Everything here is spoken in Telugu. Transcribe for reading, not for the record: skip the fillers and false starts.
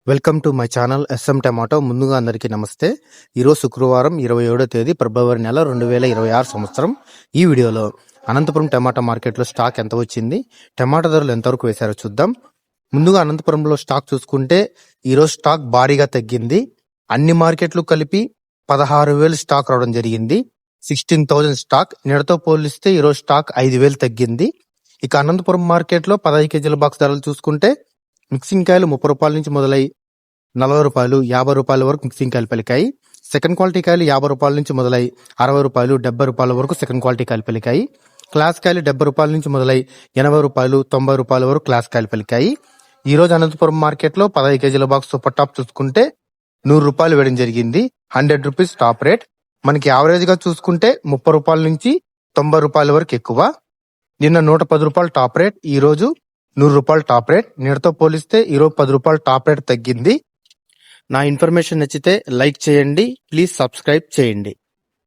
Welcome to my channel S M tomato. ముందుగా అందరికీ నమస్తే. ఈరోజు శుక్రవారం 27వ తేదీ ఫిబ్రవరి నెల 2026 సంవత్సరం. ఈ వీడియోలో అనంతపురం టమాటా మార్కెట్లో స్టాక్ ఎంత వచ్చింది, టమాటా ధరలు ఎంతవరకు వేశారో చూద్దాం. ముందుగా అనంతపురంలో స్టాక్ చూసుకుంటే ఈరోజు స్టాక్ భారీగా తగ్గింది. అన్ని మార్కెట్లు కలిపి 16,000 స్టాక్ రావడం జరిగింది. 16,000 స్టాక్. నిన్నటితో పోలిస్తే ఈరోజు స్టాక్ 5,000 తగ్గింది. ఇక అనంతపురం మార్కెట్లో 15 కేజీల బాక్స్ ధరలు చూసుకుంటే మిక్సింగ్ కాయలు 30 రూపాయల నుంచి మొదలై 40 రూపాయలు 50 రూపాయల వరకు మిక్సింగ్ కాయలు పలికాయి. సెకండ్ క్వాలిటీ కాయలు 50 రూపాయల నుంచి మొదలై 60 రూపాయలు 70 రూపాయల వరకు సెకండ్ క్వాలిటీ కాయలు పలికాయి. క్లాస్ కాయలు 70 రూపాయల నుంచి మొదలై 80 రూపాయలు 90 రూపాయల వరకు క్లాస్ కాయలు పలికాయి. ఈ రోజు అనంతపురం మార్కెట్లో 15 కేజీల బాక్స్ సూపర్ టాప్ చూసుకుంటే 100 రూపాయలు వేయడం జరిగింది. 100 రూపీస్ టాప్ రేట్. మనకి యావరేజ్ గా చూసుకుంటే 30 రూపాయల నుంచి 90 రూపాయల వరకు ఎక్కువ. నిన్న 110 రూపాయలు టాప్ రేట్, ఈ రోజు 100 రూపాయలు టాప్ రేట్. నిన్నటితో పోలిస్తే ఈరోజు 10 రూపాయలు టాప్ రేట్ తగ్గింది. నా ఇన్ఫర్మేషన్ నచ్చితే లైక్ చేయండి, ప్లీజ్ సబ్స్క్రైబ్ చేయండి.